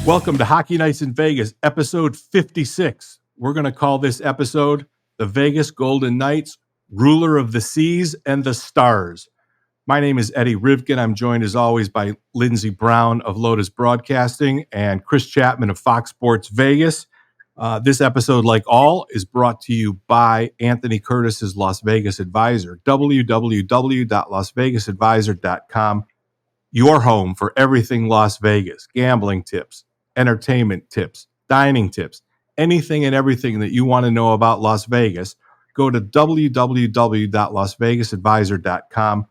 Welcome to Hockey Nights in Vegas, episode 56. We're going to call this episode The Vegas Golden Knights, Ruler of the Seas and the Stars. My name is Eddie Rivkin. I'm joined as always by Lindsey Brown of Lotus Broadcasting and Chris Chapman of Fox Sports Vegas. This episode, like all, is brought to you by Anthony Curtis's Las Vegas Advisor, www.lasvegasadvisor.com, your home for everything Las Vegas, gambling tips, entertainment tips, dining tips, anything and everything that you want to know about Las Vegas. Go to www.lasvegasadvisor.com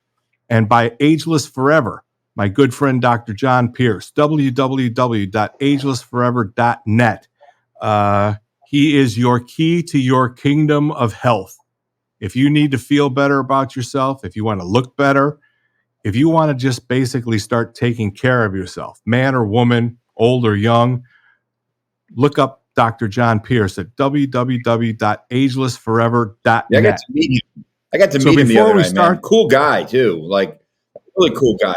and by Ageless Forever, my good friend Dr. John Pierce, www.agelessforever.net. He is your key to your kingdom of health. If you need to feel better about yourself, if you want to look better, if you want to just basically start taking care of yourself, man or woman, old or young, look up Dr. John Pierce at www.agelessforever.net. Yeah, I got to meet him the other night, man. Cool guy, too. Like, really cool guy.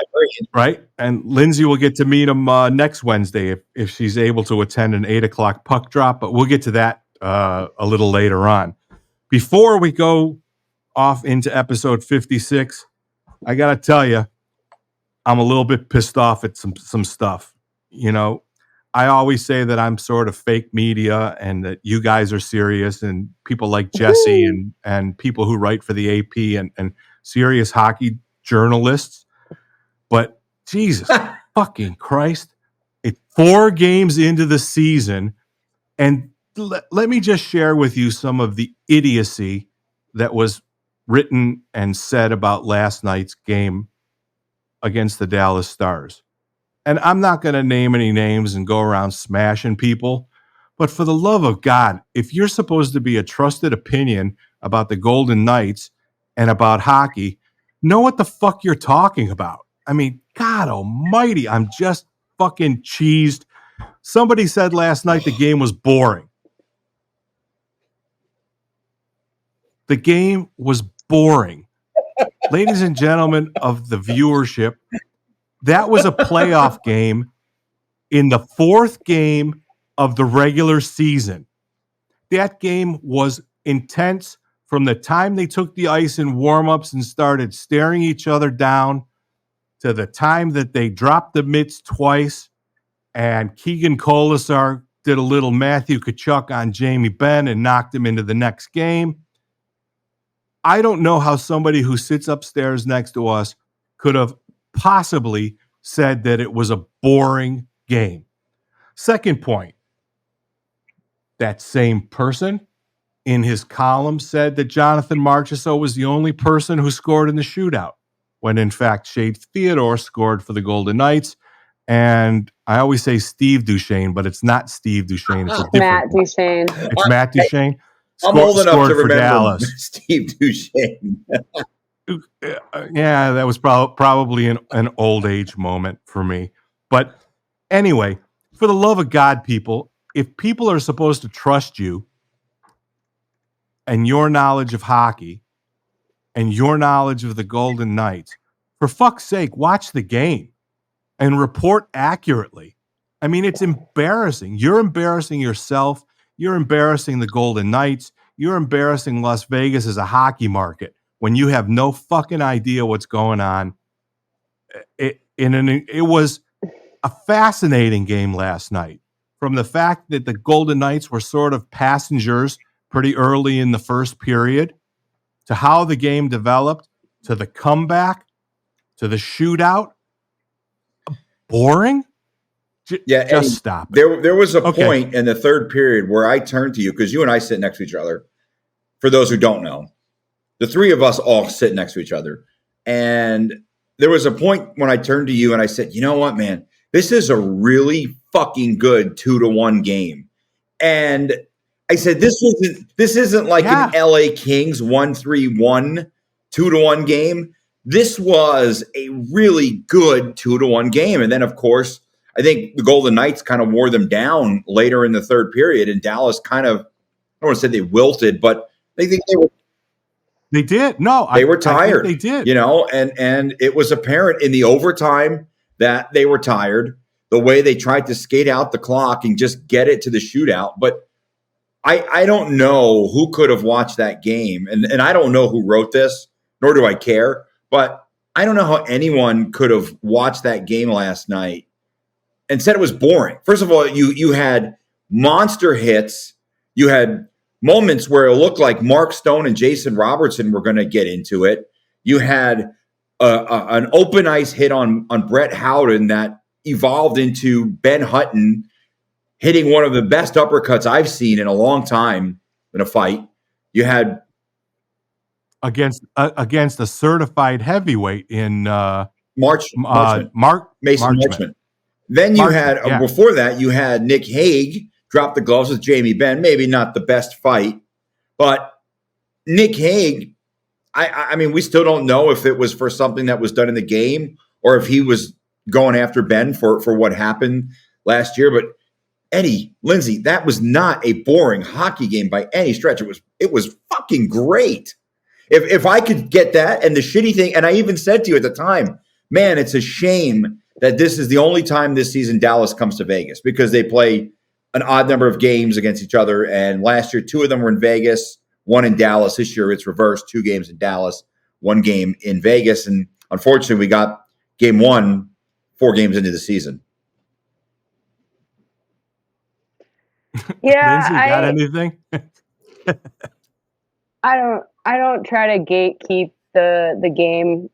Right? And Lindsey will get to meet him next Wednesday if she's able to attend an 8 o'clock puck drop, but we'll get to that a little later on. Before we go off into episode 56, I got to tell you, I'm a little bit pissed off at some stuff. You know, I always say that I'm sort of fake media and that you guys are serious and people like Jesse and people who write for the AP and serious hockey journalists. But Jesus fucking Christ, it's 4 games into the season. And let me just share with you some of the idiocy that was written and said about last night's game against the Dallas Stars. And I'm not going to name any names and go around smashing people, but for the love of God, if you're supposed to be a trusted opinion about the Golden Knights and about hockey, know what the fuck you're talking about. I mean, God almighty, I'm just fucking cheesed. Somebody said last night the game was boring. The game was boring. Ladies and gentlemen of the viewership, that was a playoff game in the 4th game of the regular season. That game was intense from the time they took the ice in warmups and started staring each other down to the time that they dropped the mitts twice and Keegan Colasar did a little Matthew Tkachuk on Jamie Benn and knocked him into the next game. I don't know how somebody who sits upstairs next to us could have possibly said that it was a boring game. Second point, that same person in his column said that Jonathan Marchessault was the only person who scored in the shootout, when in fact Shea Theodore scored for the Golden Knights. And I always say Steve Duchesne, but it's not Steve Duchesne. It's a different Matt Duchesne. It's Matt Duchesne. I'm old enough to remember Dallas. Steve Duchesne. Yeah, that was probably an old age moment for me. But anyway, for the love of God, people, if people are supposed to trust you and your knowledge of hockey and your knowledge of the Golden Knights, for fuck's sake, watch the game and report accurately. I mean, it's embarrassing. You're embarrassing yourself. You're embarrassing the Golden Knights. You're embarrassing Las Vegas as a hockey market when you have no fucking idea what's going on. It was a fascinating game last night, from the fact that the Golden Knights were sort of passengers pretty early in the first period, to how the game developed, to the comeback, to the shootout. Boring? Just stop it. There was a point in the third period where I turned to you, because you and I sit next to each other. For those who don't know, the three of us all sit next to each other. And there was a point when I turned to you and I said, you know what, man, this is a really fucking good 2-1 game. And I said, this isn't like an LA Kings 1-3-1 2-1 game. This was a really good 2-1 game. And then, of course, I think the Golden Knights kind of wore them down later in the third period, and Dallas kind of, I don't want to say they wilted, but they think they were. They did. No, they were tired. They did. You know, and it was apparent in the overtime that they were tired. the way they tried to skate out the clock and just get it to the shootout. But I don't know who could have watched that game. And I don't know who wrote this, nor do I care. But I don't know how anyone could have watched that game last night and said it was boring. First of all, you had monster hits. You had moments where it looked like Mark Stone and Jason Robertson were going to get into it. You had an open ice hit on Brett Howden that evolved into Ben Hutton hitting one of the best uppercuts I've seen in a long time in a fight. You had against a certified heavyweight in Mason Marchment. Then you had before that you had Nick Hague drop the gloves with Jamie Benn. Maybe not the best fight, but Nick Hague. I mean, we still don't know if it was for something that was done in the game or if he was going after Ben for what happened last year. But Eddie, Lindsey, that was not a boring hockey game by any stretch. It was fucking great. If I could get that, and the shitty thing, and I even said to you at the time, man, it's a shame that this is the only time this season Dallas comes to Vegas because they play an odd number of games against each other. And last year, 2 of them were in Vegas, 1 in Dallas. This year, it's reversed: 2 games in Dallas, 1 game in Vegas. And unfortunately, we got game 1 4 games into the season. Yeah, Lindsey, got anything? I don't try to gatekeep the game.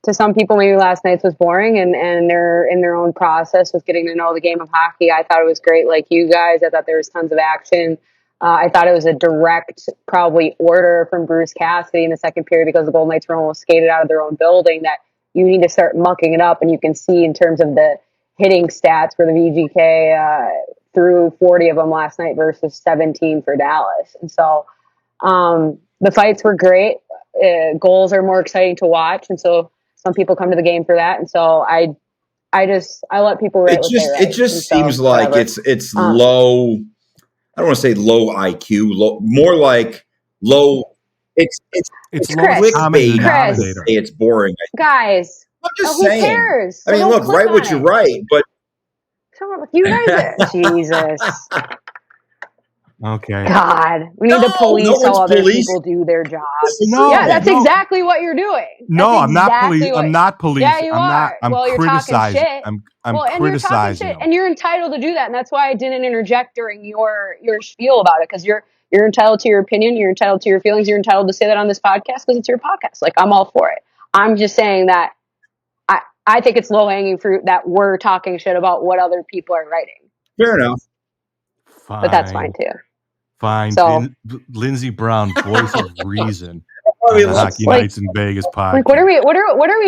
To some people, maybe last night's was boring, and they're in their own process with getting to know the game of hockey. I thought it was great, like you guys. I thought there was tons of action. I thought it was a direct, probably order from Bruce Cassidy in the second period because the Golden Knights were almost skated out of their own building that you need to start mucking it up, and you can see in terms of the hitting stats for the VGK threw 40 of them last night versus 17 for Dallas, and so the fights were great. Goals are more exciting to watch, and so some people come to the game for that. And so I let people write. It just seems like it's low. I don't want to say low IQ, more like low. It's clickbait. Say it's boring, guys. I'm just who saying. Cares? I mean, look, write what you write, but you guys, Jesus. Okay. God, we need to police how other people do their jobs. That's exactly what you're doing. I'm not policing. Yeah, you are. I'm criticizing. I'm criticizing. And you're entitled to do that. And that's why I didn't interject during your spiel about it, because you're entitled to your opinion. You're entitled to your feelings. You're entitled to say that on this podcast because it's your podcast. Like, I'm all for it. I'm just saying that I think it's low hanging fruit that we're talking shit about what other people are writing. Fair enough. Fine. But that's fine too. Fine. So, Lindsey Brown, voice of reason. On the Hockey Nights in Vegas podcast. Like, what are we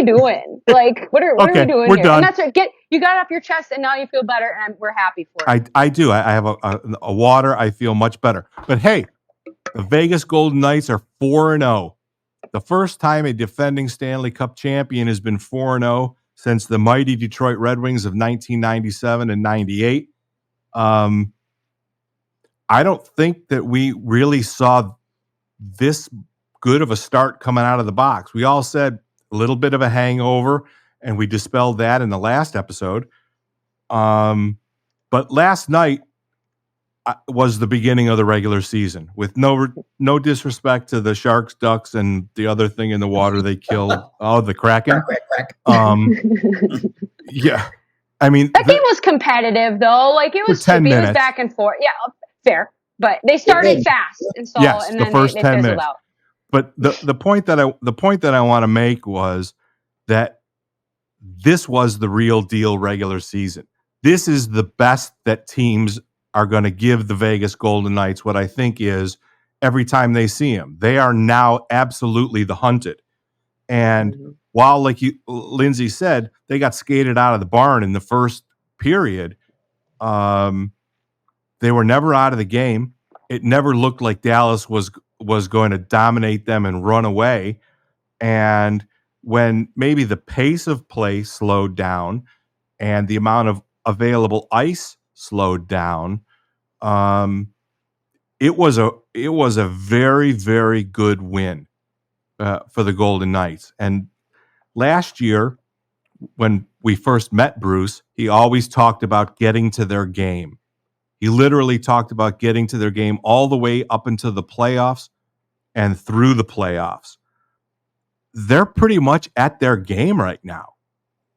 doing? Like, what are we doing we're here? done. And that's what you got it off your chest, and now you feel better, and we're happy for it. I do. I have a water. I feel much better. But hey, the Vegas Golden Knights are 4-0. The first time a defending Stanley Cup champion has been 4-0 since the mighty Detroit Red Wings of 1997 and 98. I don't think that we really saw this good of a start coming out of the box. We all said a little bit of a hangover, and we dispelled that in the last episode. But last night was the beginning of the regular season, with no disrespect to the Sharks, Ducks, and the other thing in the water they killed. Oh, the Kraken. Yeah. I mean, that game was competitive, though. Like, it was 10 minutes. It was back and forth. Yeah, fair. But they started fast, and so and then the first they 10 fizzled minutes. out. But the point that I want to make was that this was the real deal regular season. This is the best that teams are going to give the Vegas Golden Knights, what I think is every time they see them. They are now absolutely the hunted. And while, like Lindsey said, they got skated out of the barn in the first period, they were never out of the game. It never looked like Dallas was going to dominate them and run away. And when maybe the pace of play slowed down and the amount of available ice slowed down, it was a very, very good win for the Golden Knights. And last year, when we first met Bruce, he always talked about getting to their game. He literally talked about getting to their game all the way up into the playoffs and through the playoffs. They're pretty much at their game right now.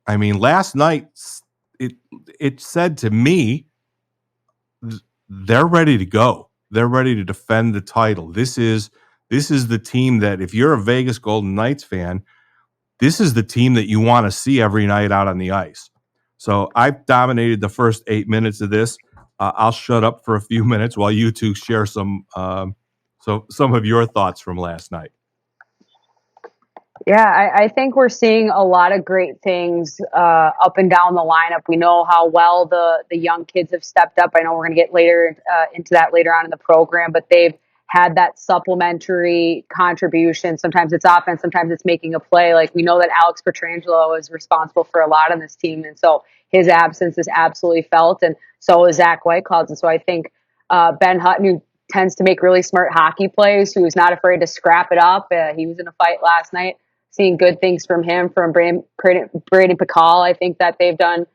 I mean, last night it said to me, they're ready to go. They're ready to defend the title. This is the team that, if you're a Vegas Golden Knights fan, this is the team that you want to see every night out on the ice. So I've dominated the first 8 minutes of this. I'll shut up for a few minutes while you two share some of your thoughts from last night. Yeah, I think we're seeing a lot of great things up and down the lineup. We know how well the young kids have stepped up. I know we're going to get later into that later on in the program, but they've had that supplementary contribution. Sometimes it's offense, sometimes it's making a play. Like, we know that Alex Pietrangelo is responsible for a lot on this team, and so his absence is absolutely felt, and so is Zach Whitecloud's. And so I think Ben Hutton, who tends to make really smart hockey plays, who's not afraid to scrap it up. He was in a fight last night. Seeing good things from him, from Braden Pikal. I think that they've done.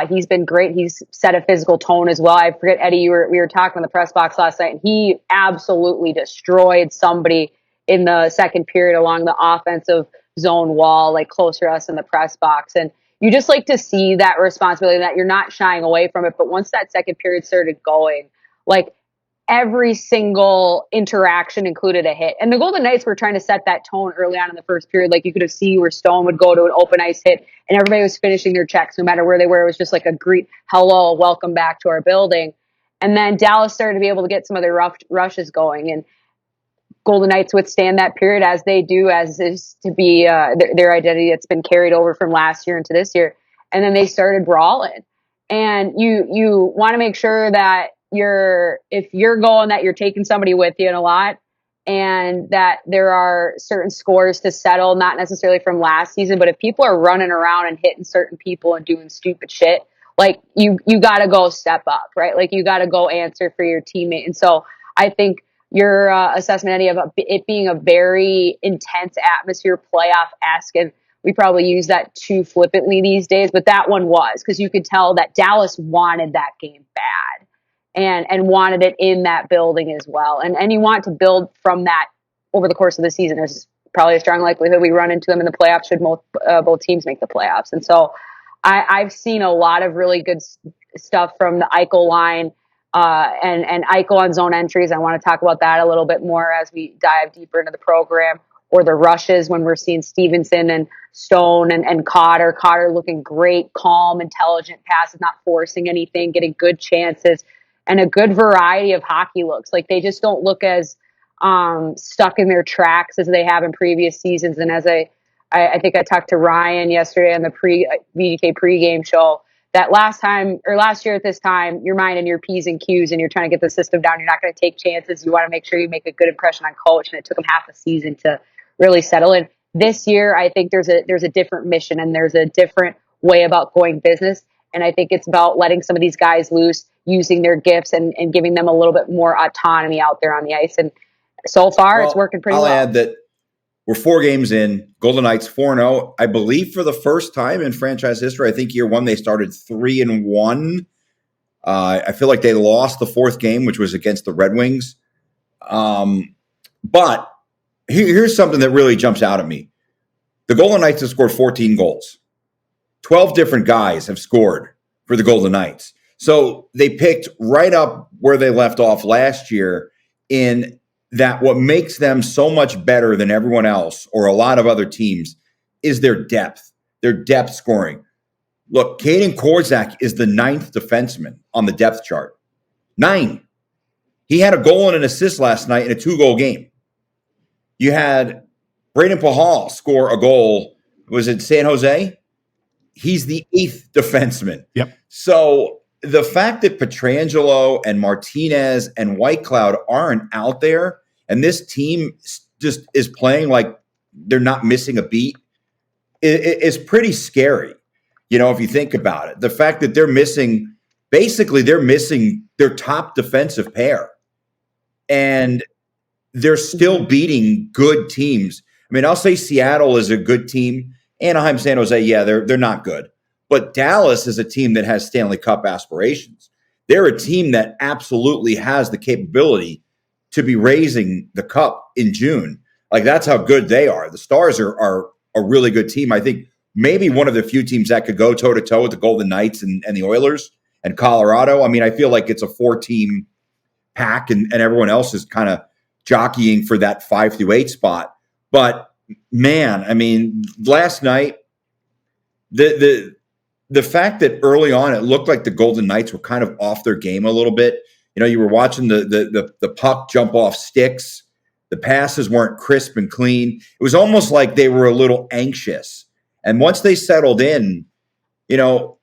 He's been great. He's set a physical tone as well. I forget, Eddie, we were talking in the press box last night, and he absolutely destroyed somebody in the second period along the offensive zone wall, like close to us in the press box. And you just like to see that responsibility, that you're not shying away from it. But once that second period started going, like, every single interaction included a hit. And the Golden Knights were trying to set that tone early on in the first period. Like, you could have seen where Stone would go to an open ice hit and everybody was finishing their checks no matter where they were. It was just like a greet, hello, welcome back to our building. And then Dallas started to be able to get some of their rushes going. And Golden Knights withstand that period, as they do, as is to be their identity that's been carried over from last year into this year. And then they started brawling. And you want to make sure that if you're going, that you're taking somebody with you in a lot, and that there are certain scores to settle, not necessarily from last season, but if people are running around and hitting certain people and doing stupid shit, like, you got to go step up, right? Like, you got to go answer for your teammate. And so I think your assessment, Eddie, of it being a very intense atmosphere, playoff-esque, and we probably use that too flippantly these days, but that one was, because you could tell that Dallas wanted that game bad. And wanted it in that building as well. And you want to build from that over the course of the season. There's probably a strong likelihood we run into them in the playoffs should both teams make the playoffs. And so I've seen a lot of really good stuff from the Eichel line and Eichel on zone entries. I want to talk about that a little bit more as we dive deeper into the program, or the rushes when we're seeing Stevenson and Stone and Cotter. Cotter looking great, calm, intelligent passes, not forcing anything, getting good chances. And a good variety of hockey looks. Like, they just don't look as stuck in their tracks as they have in previous seasons. And as I think I talked to Ryan yesterday on the VGK pregame show, that last year at this time, you're minding your P's and Q's and you're trying to get the system down. You're not going to take chances. You want to make sure you make a good impression on coach. And it took them half a season to really settle in. This year, I think there's a different mission and there's a different way about going business. And I think it's about letting some of these guys loose, using their gifts and giving them a little bit more autonomy out there on the ice. And so far, it's working pretty well. I'll add that we're 4 games in. Golden Knights 4-0. I believe for the first time in franchise history, I think year one they started 3-1. I feel like they lost the 4th game, which was against the Red Wings. But here's something that really jumps out at me. The Golden Knights have scored 14 goals. 12 different guys have scored for the Golden Knights. So they picked right up where they left off last year, in that what makes them so much better than everyone else or a lot of other teams is their depth scoring. Look, Caden Korczak is the 9th defenseman on the depth chart. 9. He had a goal and an assist last night in a 2-goal game. You had Braden Pahal score a goal. Was it San Jose? He's the 8th defenseman. Yep. So the fact that Pietrangelo and Martinez and Whitecloud aren't out there, and this team just is playing like they're not missing a beat, is pretty scary. You know, if you think about it, the fact that they're missing their top defensive pair, and they're still beating good teams. I mean, I'll say Seattle is a good team, Anaheim, San Jose, yeah, they're not good. But Dallas is a team that has Stanley Cup aspirations. They're a team that absolutely has the capability to be raising the cup in June. Like, that's how good they are. The Stars are a really good team. I think maybe one of the few teams that could go toe-to-toe with the Golden Knights and the Oilers and Colorado. I mean, I feel like it's a 4-team pack, and everyone else is kind of jockeying for that 5 through 8 spot. But man, I mean, last night, the fact that early on it looked like the Golden Knights were kind of off their game a little bit. You know, you were watching the puck jump off sticks. The passes weren't crisp and clean. It was almost like they were a little anxious. And once they settled in, you know,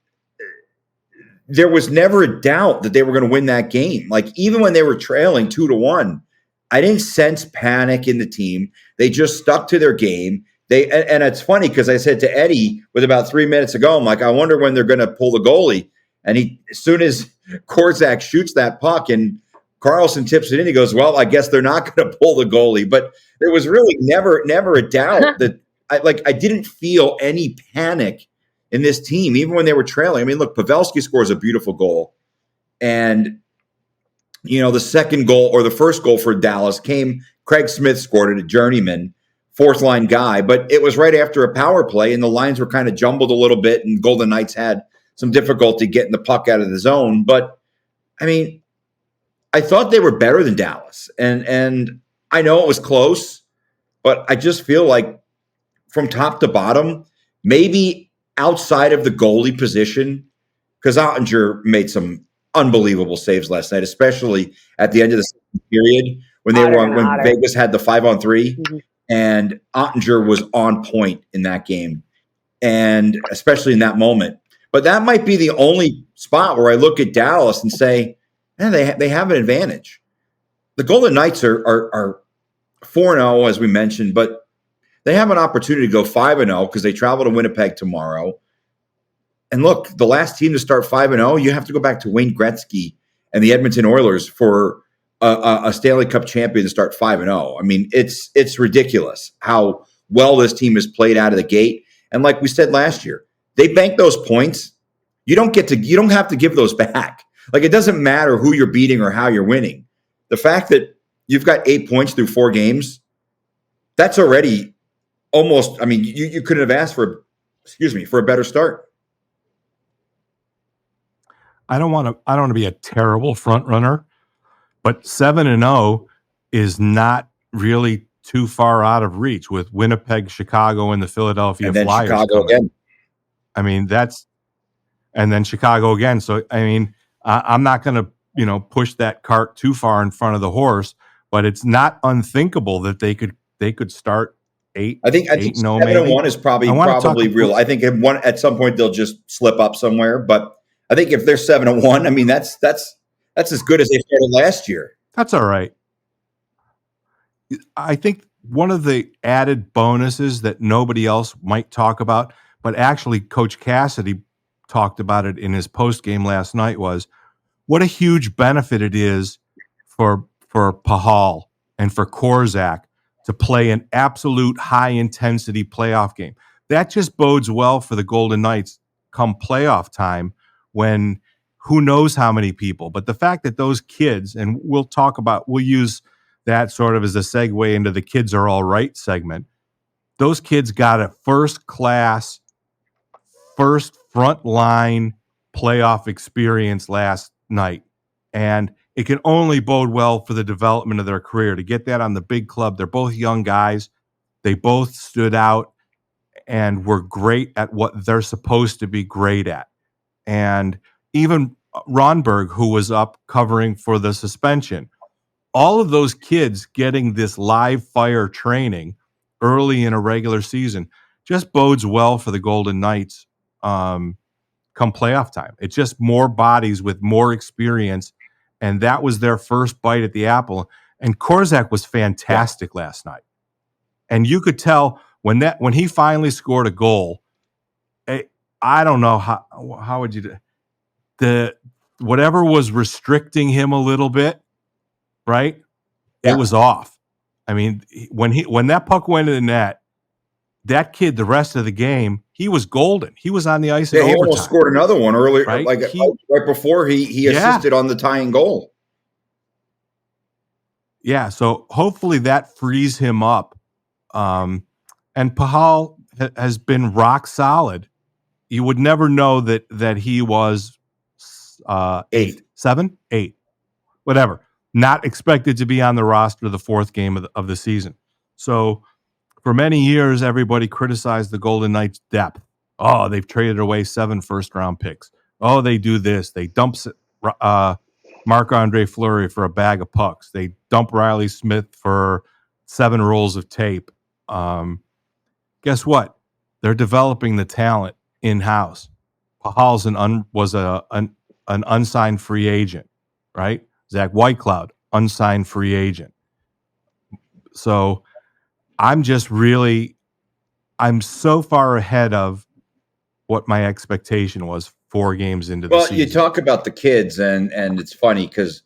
there was never a doubt that they were going to win that game. Like, even when they were trailing 2-1, I didn't sense panic in the team. They just stuck to their game. And it's funny because I said to Eddie with about 3 minutes ago, I'm like, I wonder when they're going to pull the goalie. And as soon as Korczak shoots that puck and Carlson tips it in, he goes, well, I guess they're not going to pull the goalie. But there was really never a doubt that I didn't feel any panic in this team, even when they were trailing. I mean, look, Pavelski scores a beautiful goal. And, you know, the second goal or the first goal for Dallas came, Craig Smith scored it, a journeyman, fourth line guy, but it was right after a power play and the lines were kind of jumbled a little bit and Golden Knights had some difficulty getting the puck out of the zone. But I mean, I thought they were better than Dallas. And I know it was close, but I just feel like from top to bottom, maybe outside of the goalie position, because Ottinger made some unbelievable saves last night, especially at the end of the second period when when Vegas had the 5-on-3, mm-hmm. and Ottinger was on point in that game, and especially in that moment. But that might be the only spot where I look at Dallas and say, man, they have an advantage. The Golden Knights are 4-0, as we mentioned, but they have an opportunity to go 5-0 because they travel to Winnipeg tomorrow. And look, the last team to start 5-0, you have to go back to Wayne Gretzky and the Edmonton Oilers for a Stanley Cup champion to start 5-0. I mean, it's ridiculous how well this team has played out of the gate. And like we said last year, they bank those points. You don't have to give those back. Like, it doesn't matter who you're beating or how you're winning. The fact that you've got 8 points through 4 games, that's already almost, I mean, you couldn't have asked for a better start. I don't want to be a terrible front runner, but 7-0 is not really too far out of reach with Winnipeg, Chicago, and the Philadelphia Flyers. Chicago again. I mean, and then Chicago again. So, I mean, I'm not going to, push that cart too far in front of the horse, but it's not unthinkable that they could start 8. I think 7-1 is probably real. I think at some point they'll just slip up somewhere, but I think if they're 7-1, I mean, that's as good as they started last year. That's all right. I think one of the added bonuses that nobody else might talk about, but actually Coach Cassidy talked about it in his post-game last night, was what a huge benefit it is for Pahal and for Korczak to play an absolute high-intensity playoff game. That just bodes well for the Golden Knights come playoff time, when who knows how many people. But the fact that those kids, and we'll use that sort of as a segue into the kids are all right segment. Those kids got a first-class, first front-line playoff experience last night. And it can only bode well for the development of their career to get that on the big club. They're both young guys. They both stood out and were great at what they're supposed to be great at. And even Ronberg, who was up covering for the suspension, all of those kids getting this live fire training early in a regular season just bodes well for the Golden Knights come playoff time. It's just more bodies with more experience, and that was their first bite at the apple. And Korczak was fantastic last night. And you could tell when he finally scored a goal, I don't know how would you do whatever was restricting him a little bit, right? Yeah. It was off. I mean, when that puck went in the net, that kid, the rest of the game, he was golden. He was on the ice in Yeah, he overtime. almost scored another one earlier, right? like right before he assisted on the tying goal. Yeah, so hopefully that frees him up. And Pahal has been rock solid. You would never know that he was 8, 7, 8, whatever. Not expected to be on the roster the fourth game of the season. So for many years, everybody criticized the Golden Knights' depth. Oh, they've traded away 7 first-round picks. Oh, they do this. They dump Marc-Andre Fleury for a bag of pucks. They dump Riley Smith for 7 rolls of tape. Guess what? They're developing the talent in-house. Pahal's was an unsigned free agent, right? Zach Whitecloud, unsigned free agent. So I'm so far ahead of what my expectation was 4 games into the season. Well, you talk about the kids, and it's funny because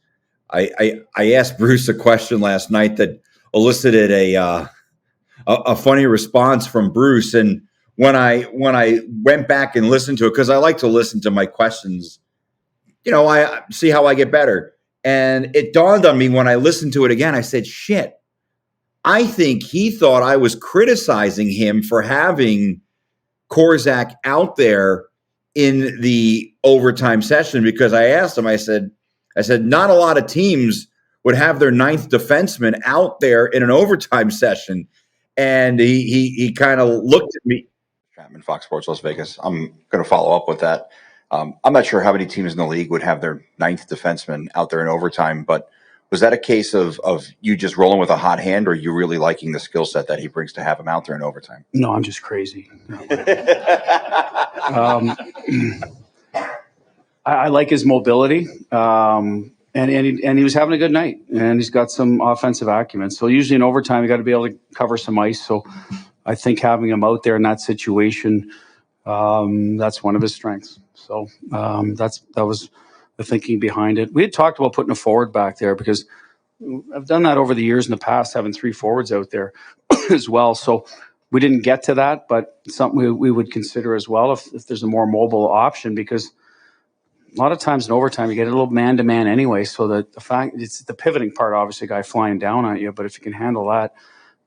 I asked Bruce a question last night that elicited a funny response from Bruce. And when I went back and listened to it, because I like to listen to my questions, I see how I get better. And it dawned on me when I listened to it again, I said, shit, I think he thought I was criticizing him for having Korczak out there in the overtime session, because I asked him, I said, not a lot of teams would have their 9th defenseman out there in an overtime session. And he kind of looked at me. Chapman, Fox Sports Las Vegas. I'm going to follow up with that. I'm not sure how many teams in the league would have their 9th defenseman out there in overtime, but was that a case of you just rolling with a hot hand, or you really liking the skill set that he brings to have him out there in overtime? No, I'm just crazy. I like his mobility, and he was having a good night, and he's got some offensive acumen. So usually in overtime, you got to be able to cover some ice. So I think having him out there in that situation, that's one of his strengths. So that was the thinking behind it. We had talked about putting a forward back there because I've done that over the years in the past, having 3 forwards out there as well. So we didn't get to that, but something we would consider as well if there's a more mobile option, because a lot of times in overtime you get a little man-to-man anyway. So that the fact it's the pivoting part, obviously, a guy flying down at you, but if you can handle that,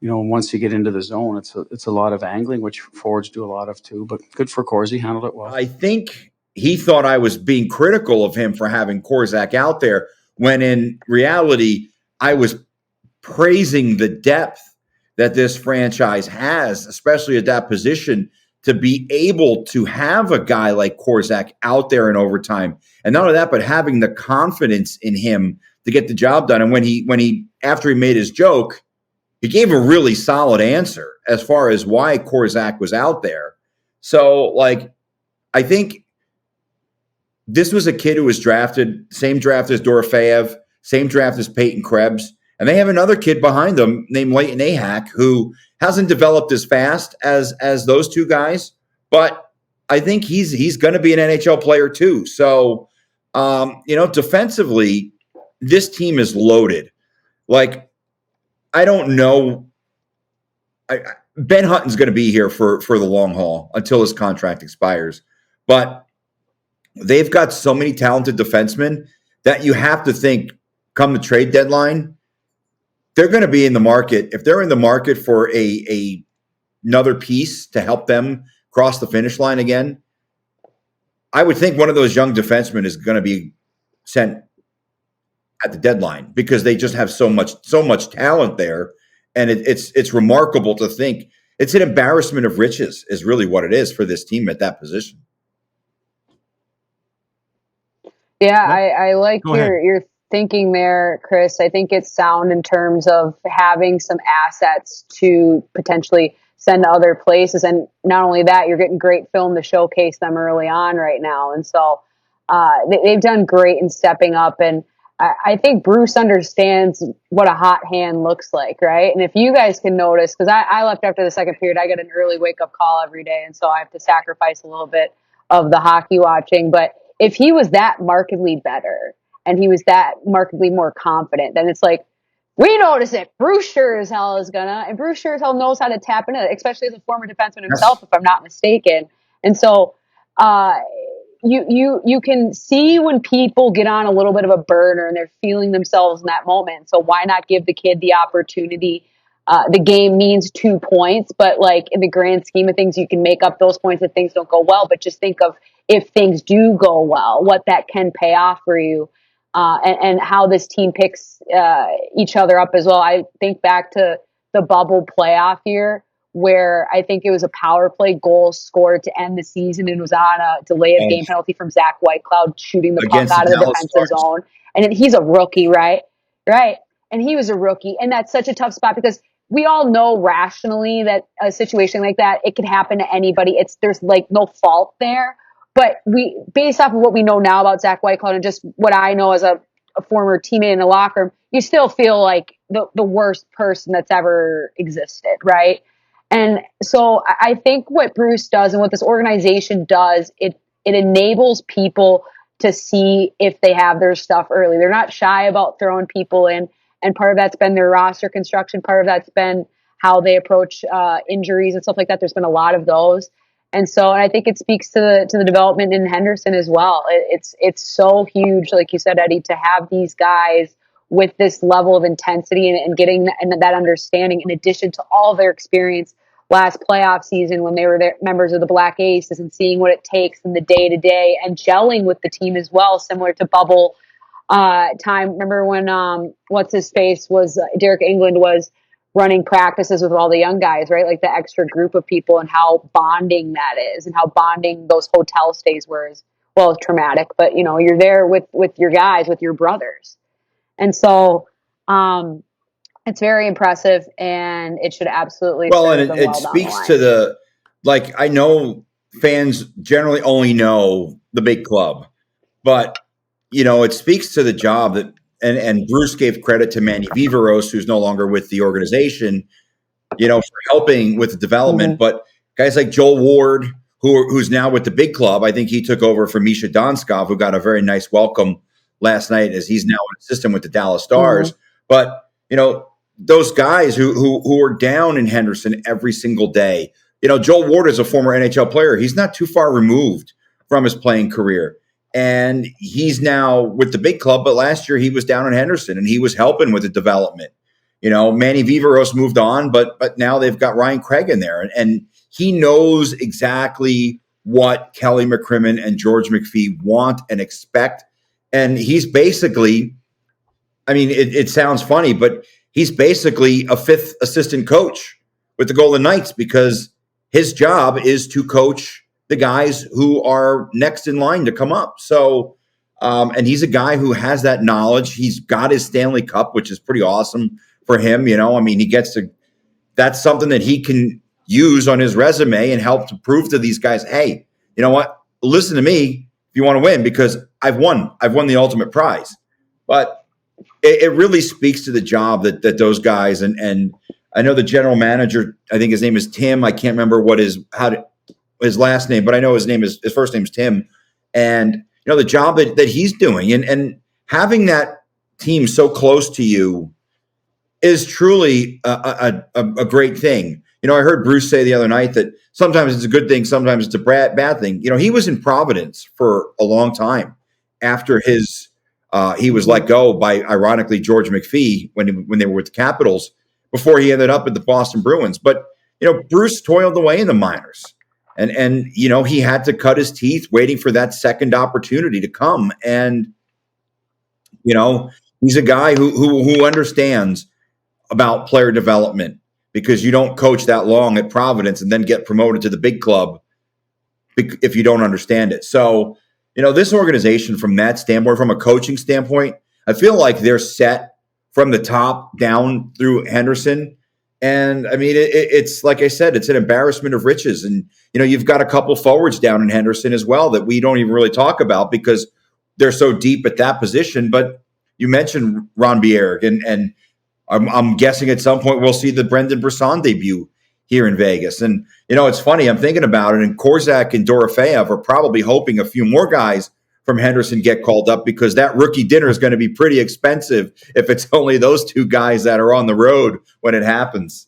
once you get into the zone, it's a lot of angling, which forwards do a lot of too. But good for Corsi, handled it well. I think he thought I was being critical of him for having Korczak out there, when in reality I was praising the depth that this franchise has, especially at that position, to be able to have a guy like Korczak out there in overtime. And not only that, but having the confidence in him to get the job done. And when he after he made his joke, he gave a really solid answer as far as why Korczak was out there. So, I think this was a kid who was drafted, same draft as Dorofeyev, same draft as Peyton Krebs. And they have another kid behind them named Leighton Ahak, who hasn't developed as fast as those 2 guys, but I think he's going to be an NHL player too. So, defensively, this team is loaded. I don't know. Ben Hutton's going to be here for the long haul until his contract expires, but they've got so many talented defensemen that you have to think come the trade deadline, they're going to be in the market. If they're in the market for another piece to help them cross the finish line again, I would think one of those young defensemen is going to be sent at the deadline, because they just have so much talent there. And it's remarkable to think. It's an embarrassment of riches is really what it is for this team at that position. Yeah, I like your thinking there, Chris. I think it's sound in terms of having some assets to potentially send to other places. And not only that, you're getting great film to showcase them early on right now. And so they've done great in stepping up. And I think Bruce understands what a hot hand looks like, right? And if you guys can notice, because I left after the second period, I get an early wake-up call every day, and so I have to sacrifice a little bit of the hockey watching. But if he was that markedly better and he was that markedly more confident, then it's like We notice it. Bruce sure as hell is gonna, and Bruce sure as hell knows how to tap into it, especially as a former defenseman himself, Yes. if I'm not mistaken. And so, you can see when people get on a little bit of a burner and they're feeling themselves in that moment. So why not give the kid the opportunity? The game means 2 points, but like in the grand scheme of things, you can make up those points if things don't go well. But just think of if things do go well, what that can pay off for you. And how this team picks each other up as well. I think back to the bubble playoff year where I think it was a power play goal scored to end the season and was on a delay of Oh, game penalty from Zach Whitecloud shooting the puck against out the of the Dallas defensive Stars. zone. And he's a rookie, right? Right. And he was a rookie. And that's such a tough spot because we all know rationally that a situation like that, it can happen to anybody. There's like no fault there. But based off of what we know now about Zach Whitecloud and just what I know as a former teammate in the locker room, you still feel like the worst person that's ever existed, right? And so I think what Bruce does and what this organization does, it enables people to see if they have their stuff early. They're not shy about throwing people in, and part of that's been their roster construction. Part of that's been how they approach injuries and stuff like that. There's been a lot of those. And so I think it speaks to the development in Henderson as well. It's so huge, like you said, Eddie, to have these guys with this level of intensity and getting that understanding in addition to all their experience last playoff season when they were members of the Black Aces and seeing what it takes in the day to day and gelling with the team as well, similar to bubble time. Remember when what's his face was Derek England was running practices with all the young guys, right? Like the extra group of people and how bonding that is and how bonding those hotel stays were as well as traumatic. But you're there with your guys, with your brothers. And so it's very impressive and it should absolutely Well, serve and them it well down the speaks line. to I know fans generally only know the big club, but it speaks to the job and Bruce gave credit to Manny Viveros, who's no longer with the organization, for helping with the development. Mm-hmm. But guys like Joel Ward, who's now with the big club, I think he took over for Misha Donskov, who got a very nice welcome last night as he's now an assistant with the Dallas Stars. Mm-hmm. But, those guys who are down in Henderson every single day. Joel Ward is a former NHL player. He's not too far removed from his playing career. And he's now with the big club, but last year he was down in Henderson and he was helping with the development. Manny Viveros moved on, but now they've got Ryan Craig in there. And he knows exactly what Kelly McCrimmon and George McPhee want and expect. And he's basically, it sounds funny, but he's basically a fifth assistant coach with the Golden Knights because his job is to coach the guys who are next in line to come up. So, and he's a guy who has that knowledge. He's got his Stanley Cup, which is pretty awesome for him. He gets to, that's something that he can use on his resume and help to prove to these guys, hey, you know what? Listen to me if you want to win because I've won the ultimate prize. But it really speaks to the job that those guys and I know the general manager, I think his name is Tim. I can't remember his last name, but I know his first name is Tim. And the job that he's doing and having that team so close to you is truly a great thing. I heard Bruce say the other night that sometimes it's a good thing, sometimes it's a bad thing. He was in Providence for a long time after he was let go by, ironically, George McPhee when they were with the Capitals before he ended up at the Boston Bruins. But, Bruce toiled away in the minors and he had to cut his teeth waiting for that second opportunity to come. And, he's a guy who understands about player development because you don't coach that long at Providence and then get promoted to the big club if you don't understand it. So, this organization from that standpoint, from a coaching standpoint, I feel like they're set from the top down through Henderson. And it's like I said, it's an embarrassment of riches. And, you've got a couple forwards down in Henderson as well that we don't even really talk about because they're so deep at that position. But you mentioned Ron Bierg, and I'm guessing at some point we'll see the Brendan Brisson debut here in Vegas. And, it's funny, I'm thinking about it, and Korczak and Dorofeyev are probably hoping a few more guys from Henderson get called up, because that rookie dinner is going to be pretty expensive if it's only those two guys that are on the road when it happens.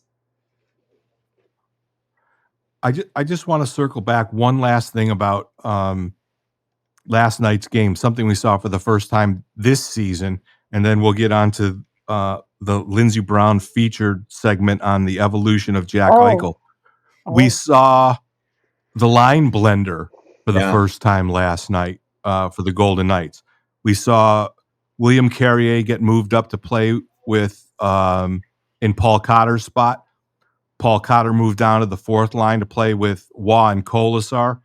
I just want to circle back one last thing about last night's game, something we saw for the first time this season, and then we'll get on to the Lindsey Brown featured segment on the evolution of Jack Eichel. We saw the line blender for the first time last night for the Golden Knights. We saw William Carrier get moved up to play with in Paul Cotter's spot. Paul Cotter moved down to the fourth line to play with Waugh and Kolasar.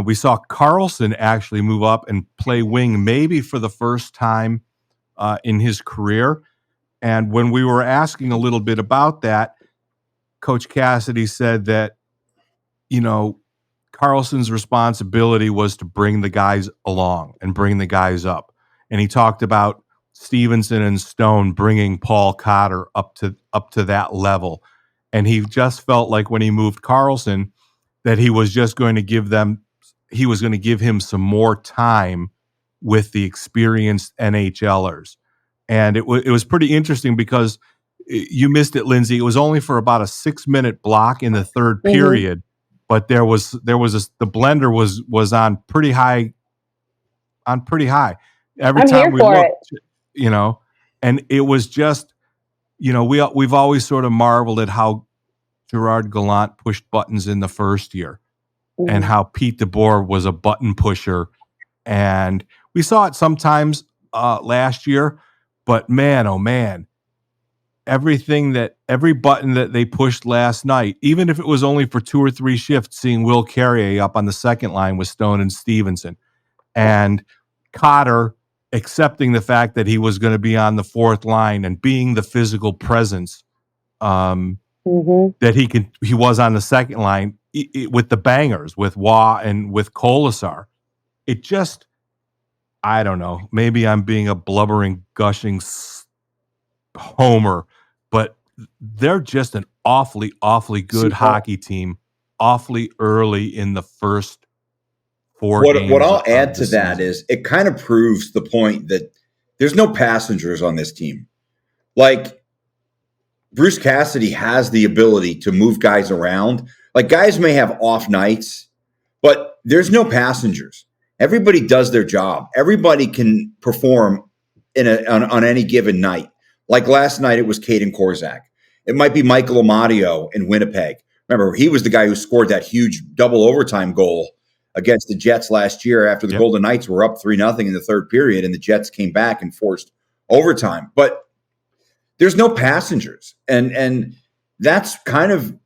We saw Carlson actually move up and play wing, maybe for the first time in his career. And when we were asking a little bit about that, Coach Cassidy said that, Carlson's responsibility was to bring the guys along and bring the guys up. And he talked about Stevenson and Stone bringing Paul Cotter up to that level. And he just felt like when he moved Carlson that he was just going to give him some more time with the experienced NHLers. And it was pretty interesting because you missed it, Lindsey. It was only for about a 6-minute block in the third period, but the blender was on pretty high. Every time we looked, and it was just, we've always sort of marveled at how Gerard Gallant pushed buttons in the first year and how Pete DeBoer was a button pusher. And we saw it sometimes last year, but man, oh man, every button that they pushed last night, even if it was only for 2 or 3 shifts, seeing Will Carrier up on the second line with Stone and Stevenson, and Cotter accepting the fact that he was going to be on the fourth line and being the physical presence that he was on the second line with the bangers, with Waugh and with Kolasar. It just, I don't know, maybe I'm being a blubbering, gushing homer, but they're just an awfully, awfully good hockey team, awfully early in the first 4 games. What I'll add to that is it kind of proves the point that there's no passengers on this team. Like, Bruce Cassidy has the ability to move guys around. Like, guys may have off nights, but there's no passengers. Everybody does their job. Everybody can perform on any given night. Like last night, it was Caden Korzak. It might be Michael Amadio in Winnipeg. Remember, he was the guy who scored that huge double overtime goal against the Jets last year after the Golden Knights were up 3-0 in the third period, and the Jets came back and forced overtime. But there's no passengers. And that's kind of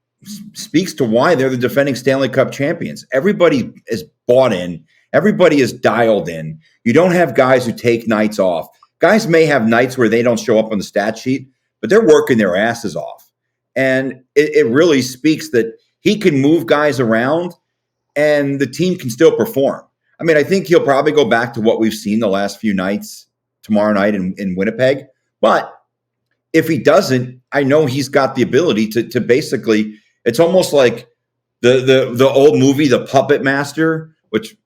speaks to why they're the defending Stanley Cup champions. Everybody is bought in. Everybody is dialed in. You don't have guys who take nights off. Guys may have nights where they don't show up on the stat sheet, but they're working their asses off. And it really speaks that he can move guys around and the team can still perform. I mean, I think he'll probably go back to what we've seen the last few nights, tomorrow night in Winnipeg. But if he doesn't, I know he's got the ability to basically, it's almost like the old movie, The Puppet Master, which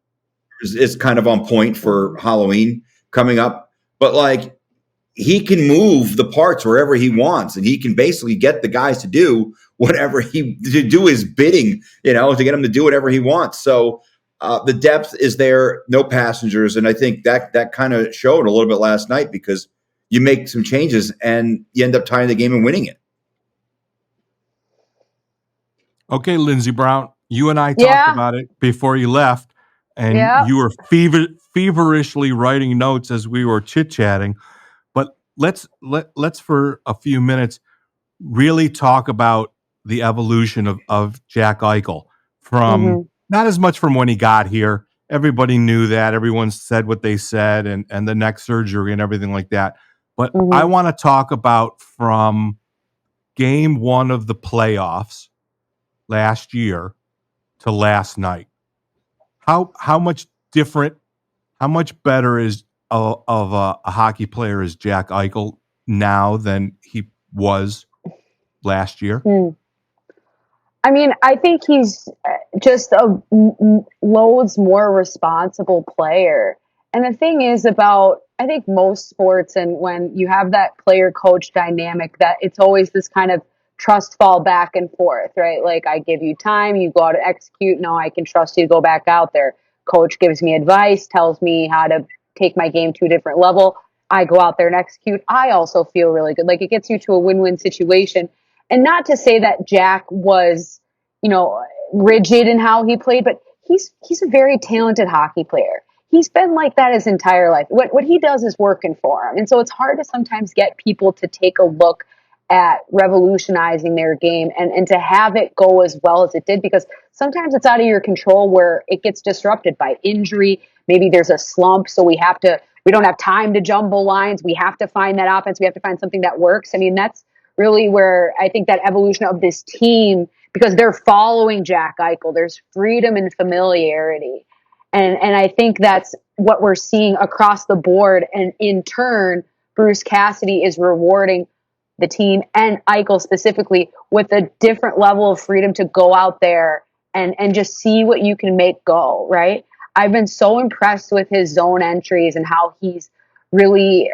is kind of on point for Halloween coming up. But like, he can move the parts wherever he wants, and he can basically get the guys to do whatever to do his bidding, to get him to do whatever he wants. So the depth is there, no passengers. And I think that kind of showed a little bit last night, because you make some changes and you end up tying the game and winning it. Okay, Lindsey Brown, you and I talked about it before you left, and you were feverishly writing notes as we were chit-chatting. But let's for a few minutes really talk about the evolution of Jack Eichel from not as much from when he got here. Everybody knew that. Everyone said what they said, and the neck surgery and everything like that. But I want to talk about from game 1 of the playoffs last year to last night. How much different, how much better is of a hockey player is Jack Eichel now than he was last year? I mean, I think he's just a loads more responsible player. And the thing is about, I think most sports, and when you have that player coach dynamic, that it's always this kind of trust fall back and forth, right? Like, I give you time, you go out and execute. No, I can trust you to go back out there. Coach gives me advice, tells me how to take my game to a different level. I go out there and execute. I also feel really good. Like, it gets you to a win-win situation. And not to say that Jack was, you know, rigid in how he played, but he's a very talented hockey player. He's been like that his entire life. What he does is working for him. And so it's hard to sometimes get people to take a look at revolutionizing their game and to have it go as well as it did, because sometimes it's out of your control where it gets disrupted by injury. Maybe there's a slump, so we don't have time to jumble lines. We have to find that offense. We have to find something that works. I mean, that's really where I think that evolution of this team, because they're following Jack Eichel, there's freedom and familiarity. And I think that's what we're seeing across the board. And in turn, Bruce Cassidy is rewarding the team and Eichel specifically with a different level of freedom to go out there and just see what you can make go, right? I've been so impressed with his zone entries and how he's really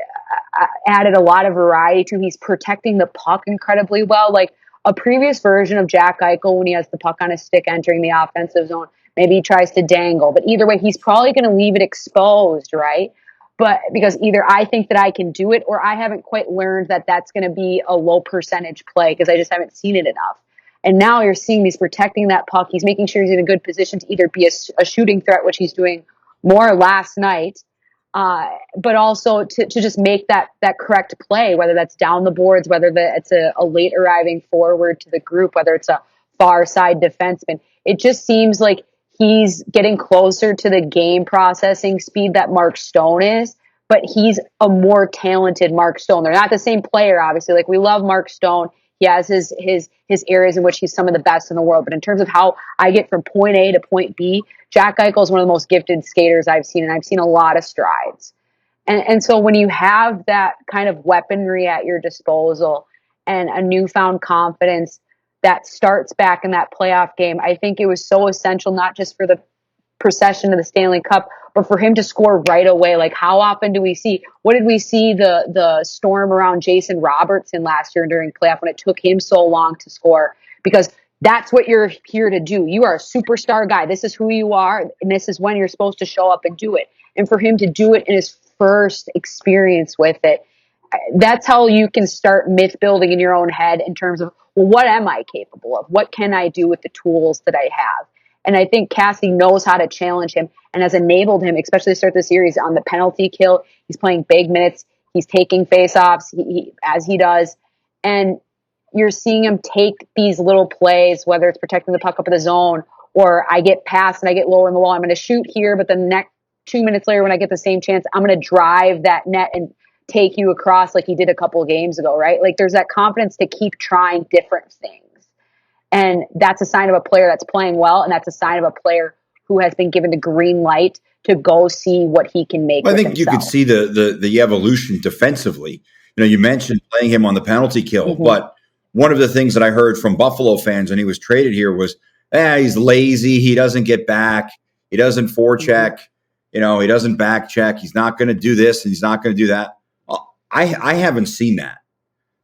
added a lot of variety to. He's protecting the puck incredibly well. Like a previous version of Jack Eichel, when he has the puck on his stick entering the offensive zone, maybe he tries to dangle, but either way, he's probably going to leave it exposed, right? But because either I think that I can do it, or I haven't quite learned that that's going to be a low percentage play because I just haven't seen it enough. And now you're seeing he's protecting that puck. He's making sure he's in a good position to either be a shooting threat, which he's doing more last night, but also to just make that correct play, whether that's down the boards, whether it's a late arriving forward to the group, whether it's a far side defenseman. It just seems like he's getting closer to the game processing speed that Mark Stone is, but he's a more talented Mark Stone. They're not the same player, obviously. Like, we love Mark Stone. He has his areas in which he's some of the best in the world. But in terms of how I get from point A to point B, Jack Eichel is one of the most gifted skaters I've seen, and I've seen a lot of strides. And so when you have that kind of weaponry at your disposal and a newfound confidence that starts back in that playoff game, I think it was so essential, not just for the procession of the Stanley Cup, but for him to score right away. Like, how often do we see, what did we see the storm around Jason Robertson last year during playoff when it took him so long to score? Because that's what you're here to do. You are a superstar guy. This is who you are, and this is when you're supposed to show up and do it. And for him to do it in his first experience with it, that's how you can start myth building in your own head in terms of, well, what am I capable of? What can I do with the tools that I have? And I think Cassie knows how to challenge him and has enabled him, especially to start the series, on the penalty kill. He's playing big minutes. He's taking faceoffs as he does. And you're seeing him take these little plays, whether it's protecting the puck up in the zone, or I get past and I get lower in the wall. I'm going to shoot here, but the next 2 minutes later, when I get the same chance, I'm going to drive that net and take you across like he did a couple of games ago, right? Like, there's that confidence to keep trying different things. And that's a sign of a player that's playing well, and that's a sign of a player who has been given the green light to go see what he can make. Well, I think you could see the evolution defensively. You know, you mentioned playing him on the penalty kill, but one of the things that I heard from Buffalo fans when he was traded here was, he's lazy. He doesn't get back. He doesn't forecheck. You know, he doesn't back check. He's not going to do this and he's not going to do that. I haven't seen that.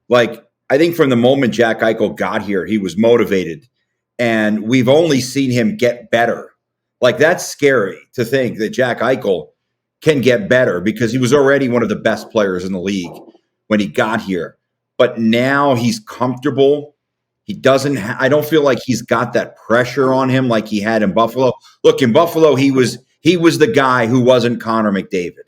Like, I think from the moment Jack Eichel got here, he was motivated, and we've only seen him get better. Like, that's scary to think that Jack Eichel can get better, because he was already one of the best players in the league when he got here. But now he's comfortable. He doesn't I don't feel like he's got that pressure on him like he had in Buffalo. Look, in Buffalo, he was the guy who wasn't Connor McDavid.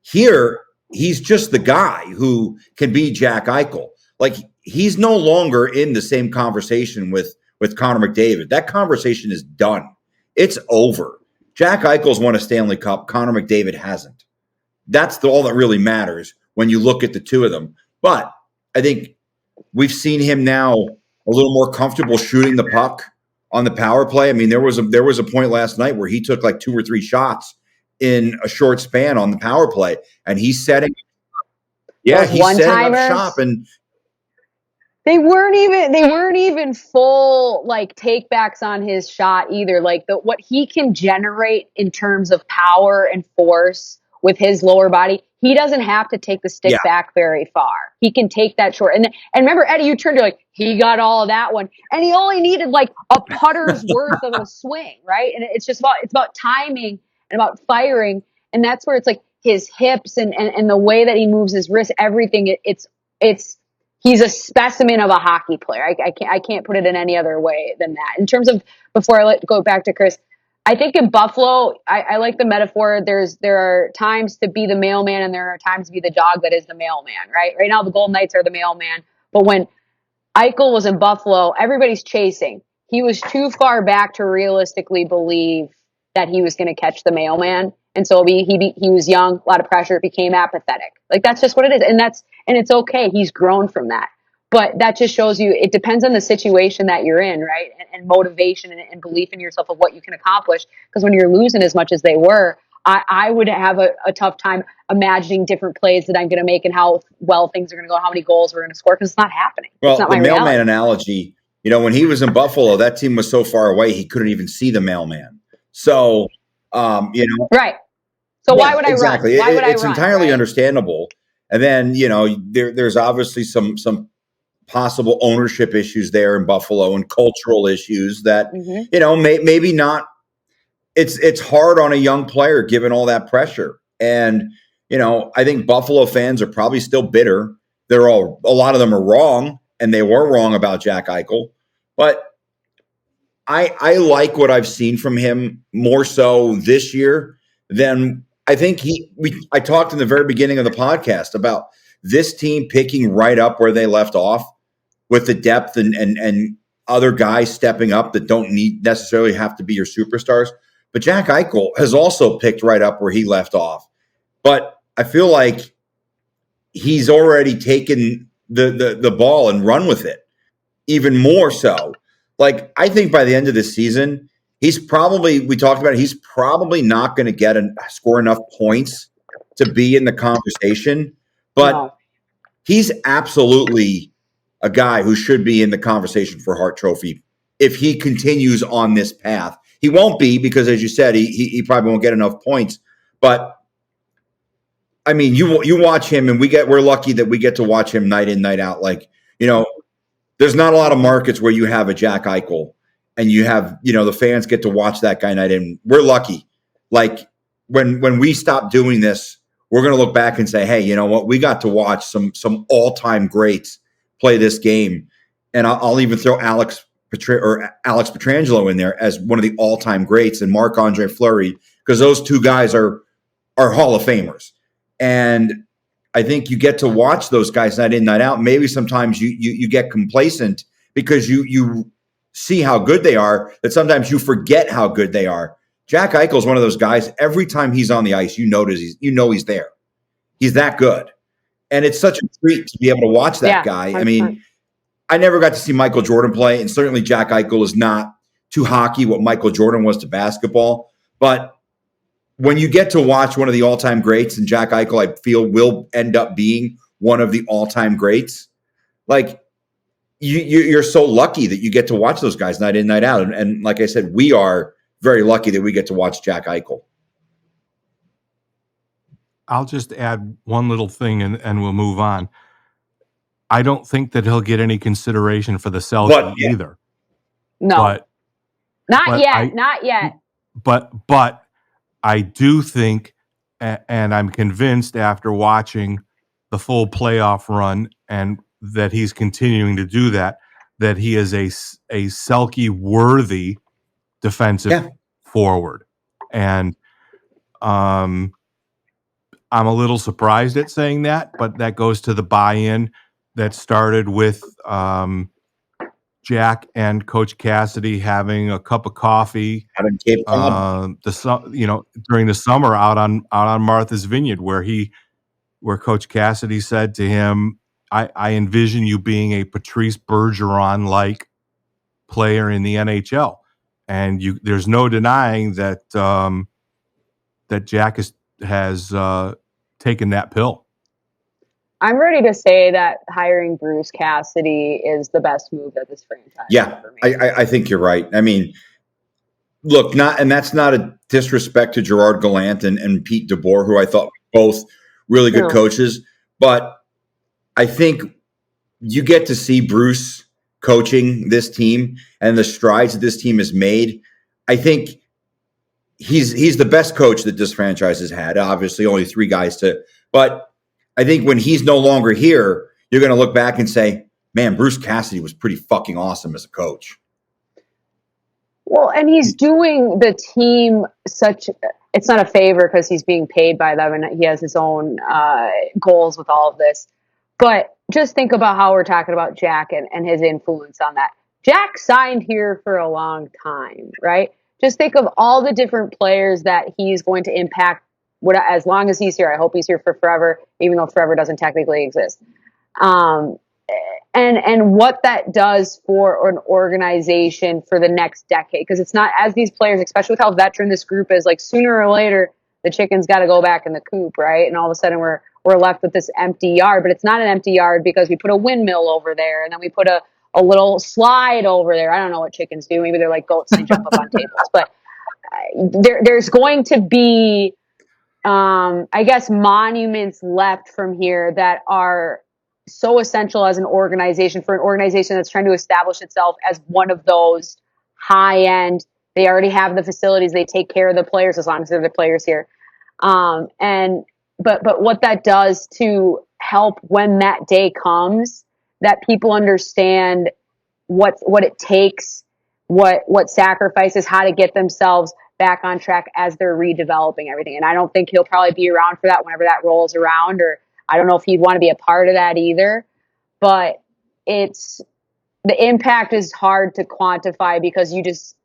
Here, he's just the guy who can be Jack Eichel. Like, he's no longer in the same conversation with Connor McDavid. That conversation is done. It's over. Jack Eichel's won a Stanley Cup. Connor McDavid hasn't. That's all that really matters when you look at the two of them. But I think we've seen him now a little more comfortable shooting the puck on the power play. I mean, there was a point last night where he took like 2 or 3 shots in a short span on the power play, and he's setting up shop. And They weren't even full like takebacks on his shot either. Like what he can generate in terms of power and force with his lower body, he doesn't have to take the stick Yeah. back very far. He can take that short. And remember, Eddie, you turned to like he got all of that one, and he only needed like a putter's worth of a swing, right? And it's about timing and about firing, and that's where it's like his hips and the way that he moves his wrist, everything. It's he's a specimen of a hockey player. I can't put it in any other way than that. In terms of, before I go back to Chris, I think in Buffalo, I like the metaphor. There are times to be the mailman and there are times to be the dog that is the mailman, right? Right now the Golden Knights are the mailman. But when Eichel was in Buffalo, everybody's chasing. He was too far back to realistically believe that he was going to catch the mailman. And so he was young, a lot of pressure, became apathetic. Like that's just what it is. And it's okay. He's grown from that. But that just shows you it depends on the situation that you're in, right? And motivation and belief in yourself of what you can accomplish. Because when you're losing as much as they were, I would have a tough time imagining different plays that I'm going to make and how well things are going to go, how many goals we're going to score, because it's not happening. Well, it's not the my mailman reality. analogy, when he was in Buffalo, that team was so far away he couldn't even see the mailman. So, right. So why would I exactly. run? Why would I It's run? entirely right? understandable. And then there's obviously some possible ownership issues there in Buffalo and cultural issues that maybe not. It's hard on a young player given all that pressure. And I think Buffalo fans are probably still bitter. A lot of them are wrong, and they were wrong about Jack Eichel. But I like what I've seen from him more so this year than I think I talked in the very beginning of the podcast about this team picking right up where they left off with the depth and other guys stepping up that don't necessarily have to be your superstars. But Jack Eichel has also picked right up where he left off. But I feel like he's already taken the ball and run with it even more so. Like, I think by the end of this season, we talked about it, he's probably not going to score enough points to be in the conversation, but he's absolutely a guy who should be in the conversation for Hart Trophy if he continues on this path. He won't be because, as you said, he probably won't get enough points. But I mean, you watch him, and we're lucky that we get to watch him night in, night out. Like, there's not a lot of markets where you have a Jack Eichel, and you have the fans get to watch that guy night in. We're lucky. Like when we stop doing this, we're going to look back and say, hey, you know what? We got to watch some all-time greats play this game, and I'll even throw Alex Pietrangelo in there as one of the all-time greats, and Marc-Andre Fleury, because those two guys are Hall of Famers. And I think you get to watch those guys night in, night out. Maybe sometimes you get complacent because you see how good they are, that sometimes you forget how good they are. Jack Eichel is one of those guys. Every time he's on the ice, he's there. He's that good. And it's such a treat to be able to watch that guy. 100%. I mean, I never got to see Michael Jordan play, and certainly Jack Eichel is not to hockey what Michael Jordan was to basketball. But when you get to watch one of the all-time greats, and Jack Eichel, I feel, will end up being one of the all-time greats, like you're so lucky that you get to watch those guys night in, night out. And like I said, we are very lucky that we get to watch Jack Eichel. I'll just add one little thing and we'll move on. I don't think that he'll get any consideration for the Selke either. No. Not yet. But I do think, and I'm convinced after watching the full playoff run and that he's continuing to do that he is a Selke-worthy defensive forward. And I'm a little surprised at saying that, but that goes to the buy-in that started with Jack and Coach Cassidy having a cup of coffee during the summer out on Martha's Vineyard, where Coach Cassidy said to him, I envision you being a Patrice Bergeron-like player in the NHL. And there's no denying that that Jack has taken that pill. I'm ready to say that hiring Bruce Cassidy is the best move that this franchise Yeah, ever made. I think you're right. I mean, look, that's not a disrespect to Gerard Gallant and Pete DeBoer, who I thought were both really good coaches. But I think you get to see Bruce coaching this team and the strides that this team has made. I think he's the best coach that this franchise has had. Obviously, only 3 guys but I think when he's no longer here, you're going to look back and say, man, Bruce Cassidy was pretty fucking awesome as a coach. Well, and he's doing the team it's not a favor because he's being paid by them and he has his own goals with all of this. But just think about how we're talking about Jack and his influence on that. Jack signed here for a long time, right? Just think of all the different players that he's going to impact as long as he's here. I hope he's here for forever, even though forever doesn't technically exist. And what that does for an organization for the next decade. Because it's not, as these players, especially with how veteran this group is, like sooner or later, the chicken's got to go back in the coop, right? And all of a sudden we're left with this empty yard. But it's not an empty yard because we put a windmill over there and then we put a little slide over there. I don't know what chickens do. Maybe they're like goats and they jump up on tables. But there's going to be, I guess, monuments left from here that are so essential as an organization, for an organization that's trying to establish itself as one of those high end. They already have the facilities. They take care of the players as long as they're the players here. But what that does to help when that day comes, that people understand what it takes, what sacrifices, how to get themselves back on track as they're redeveloping everything. And I don't think he'll probably be around for that whenever that rolls around, or I don't know if he'd want to be a part of that either. But the impact is hard to quantify because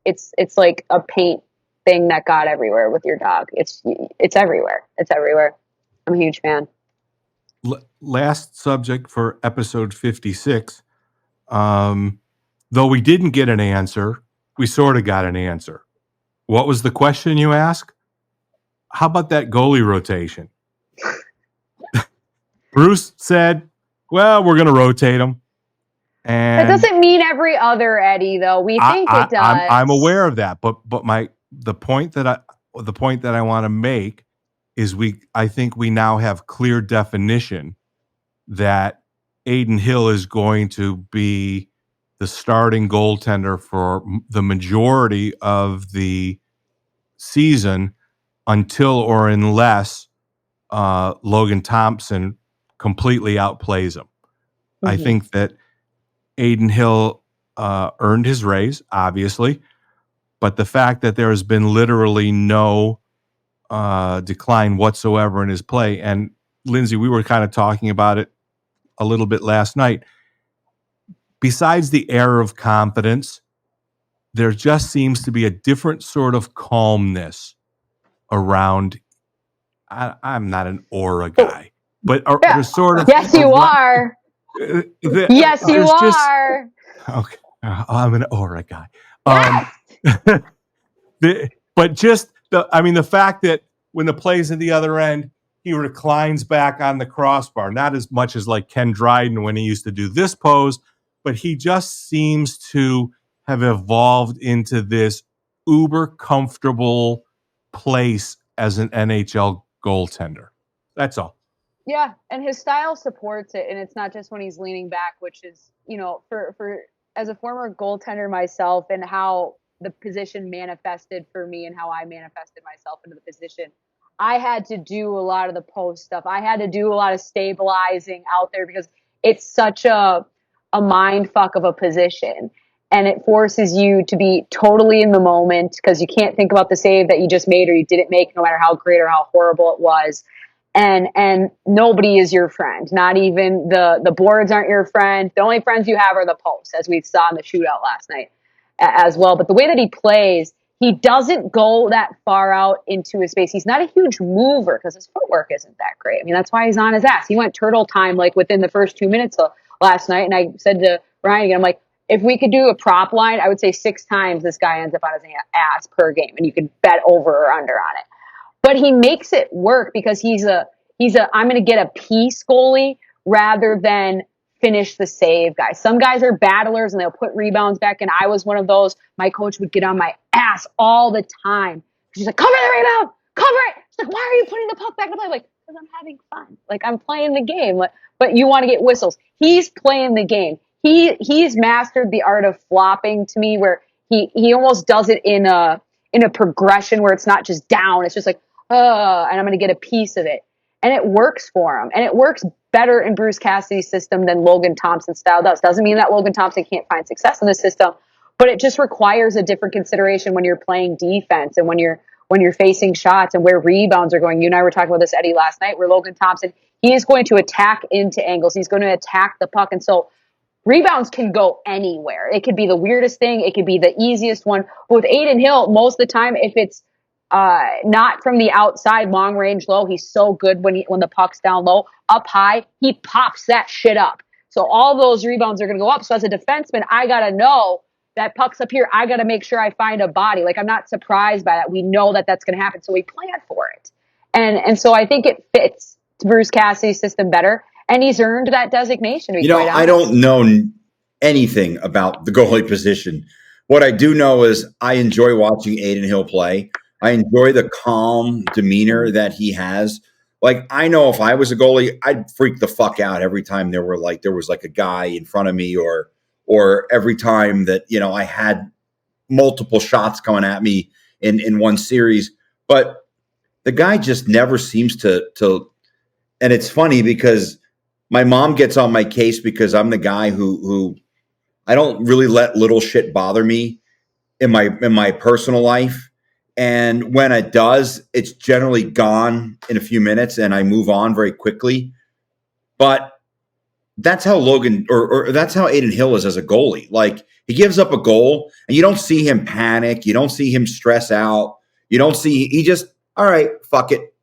it's like a paint thing that got everywhere with your dog. It's everywhere. It's everywhere. I'm a huge fan. Last subject for episode 56. Though we didn't get an answer, we sort of got an answer. What was the question you asked? How about that goalie rotation? Bruce said, well, we're going to rotate him. And that doesn't mean every other, Eddie, though. We think it does. I'm aware of that, but the point that I want to make is I think we now have clear definition that Adin Hill is going to be the starting goaltender for the majority of the season until or unless Logan Thompson completely outplays him. Mm-hmm. I think that Adin Hill earned his raise, obviously, but the fact that there has been literally no decline whatsoever in his play, and Lindsey, we were kind of talking about it a little bit last night. Besides the air of confidence, there just seems to be a different sort of calmness around. I'm not an aura guy, but there's sort of. Yes, you are. Yes, you are. Okay, I'm an aura guy. Yes! But just the fact that when the play's at the other end, he reclines back on the crossbar, not as much as like Ken Dryden when he used to do this pose, but he just seems to have evolved into this uber comfortable place as an NHL goaltender. That's all. Yeah, and his style supports it, and it's not just when he's leaning back, which is, for as a former goaltender myself and how the position manifested for me and how I manifested myself into the position, I had to do a lot of the post stuff. I had to do a lot of stabilizing out there because it's such a mind fuck of a position. And it forces you to be totally in the moment because you can't think about the save that you just made or you didn't make, no matter how great or how horrible it was. And nobody is your friend. Not even the boards aren't your friend. The only friends you have are the posts, as we saw in the shootout last night as well. But the way that he plays, he doesn't go that far out into his space. He's not a huge mover because his footwork isn't that great. I mean, that's why he's on his ass. He went turtle time like within the first 2 minutes last night. And I said to Ryan again, I'm like, if we could do a prop line, I would say 6 times this guy ends up on his ass per game. And you could bet over or under on it. But he makes it work because he's a I'm going to get a piece goalie rather than finish the save guys. Some guys are battlers and they'll put rebounds back in. I was one of those. My coach would get on my ass all the time. She's like, cover the rebound, cover it. She's like, why are you putting the puck back in play? I'm like, because I'm having fun. Like, I'm playing the game. But you want to get whistles. He's playing the game. He's mastered the art of flopping to me, where he almost does it in a progression where it's not just down. It's just like, and I'm going to get a piece of it. And it works for him. And it works better in Bruce Cassidy's system than Logan Thompson's style does. Doesn't mean that Logan Thompson can't find success in the system, but it just requires a different consideration when you're playing defense and when you're facing shots and where rebounds are going. You and I were talking about this, Eddie, last night, where Logan Thompson, he is going to attack into angles. He's going to attack the puck. And so rebounds can go anywhere. It could be the weirdest thing. It could be the easiest one. But with Adin Hill, most of the time, if it's not from the outside, long range, low, he's so good when the puck's down low. Up high, he pops that shit up. So all those rebounds are going to go up. So as a defenseman, I got to know that puck's up here. I got to make sure I find a body. Like, I'm not surprised by that. We know that that's going to happen. So we plan for it. And so I think it fits Bruce Cassidy's system better. And he's earned that designation. I don't know anything about the goalie position. What I do know is I enjoy watching Adin Hill play. I enjoy the calm demeanor that he has. Like, I know if I was a goalie, I'd freak the fuck out every time there was like a guy in front of me, or every time that, I had multiple shots coming at me in one series. But the guy just never seems to, and it's funny because my mom gets on my case because I'm the guy who I don't really let little shit bother me in my personal life. And when it does, it's generally gone in a few minutes and I move on very quickly. But that's how Logan or that's how Adin Hill is as a goalie. Like, he gives up a goal and you don't see him panic. You don't see him stress out. He just, all right, fuck it.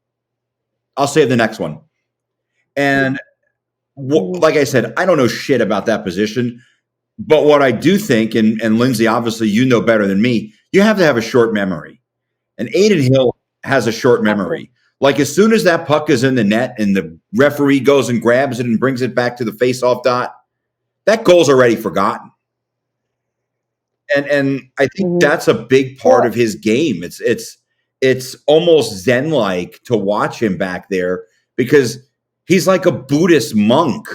I'll save the next one. And like I said, I don't know shit about that position. But what I do think, and Lindsey, obviously, you know better than me, you have to have a short memory. And Adin Hill has a short memory. Like, as soon as that puck is in the net and the referee goes and grabs it and brings it back to the face-off dot, that goal's already forgotten. And I think that's a big part of his game. It's almost Zen-like to watch him back there because he's like a Buddhist monk.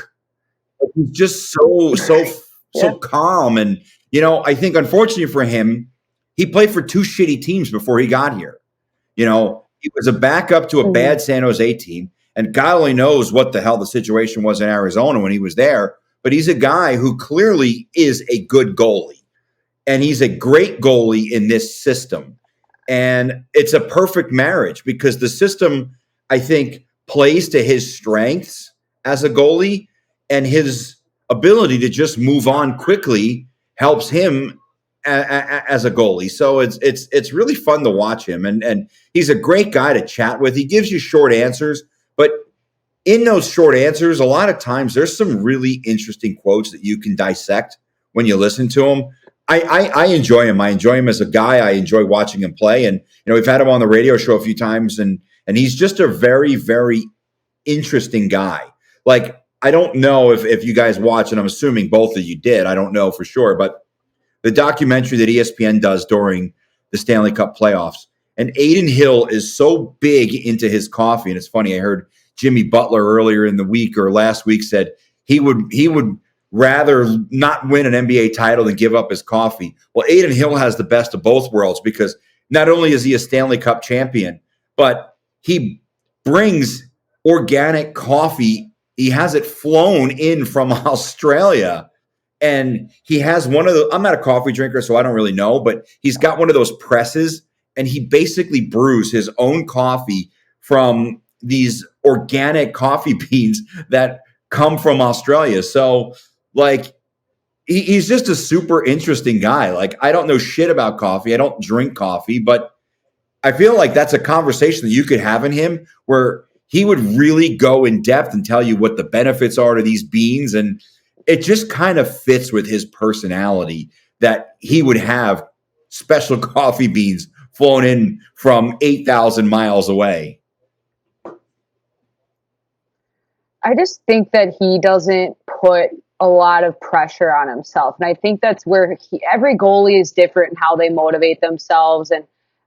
He's just so calm. And, I think, unfortunately for him, he played for two shitty teams before he got here. He was a backup to a bad San Jose team, and God only knows what the hell the situation was in Arizona when he was there. But he's a guy who clearly is a good goalie, and he's a great goalie in this system. And it's a perfect marriage because the system, I think, plays to his strengths as a goalie, and his ability to just move on quickly helps him as a goalie. So it's really fun to watch him, and he's a great guy to chat with. He gives you short answers, but in those short answers, a lot of times there's some really interesting quotes that you can dissect when you listen to him. I enjoy him. I enjoy him as a guy. I enjoy watching him play, and we've had him on the radio show a few times, and he's just a very, very interesting guy. Like, I don't know if you guys watch, and I'm assuming both of you did. I don't know for sure, but the documentary that ESPN does during the Stanley Cup playoffs. And Adin Hill is so big into his coffee. And it's funny, I heard Jimmy Butler earlier in the week or last week said he would rather not win an NBA title than give up his coffee. Well, Adin Hill has the best of both worlds because not only is he a Stanley Cup champion, but he brings organic coffee. He has it flown in from Australia. And he has one of the, I'm not a coffee drinker, so I don't really know, but he's got one of those presses, and he basically brews his own coffee from these organic coffee beans that come from Australia. So, like, he's just a super interesting guy. Like, I don't know shit about coffee. I don't drink coffee, but I feel like that's a conversation that you could have in him where he would really go in depth and tell you what the benefits are to these beans. And it just kind of fits with his personality that he would have special coffee beans flown in from 8,000 miles away. I just think that he doesn't put a lot of pressure on himself. And I think that's where every goalie is different in how they motivate themselves. And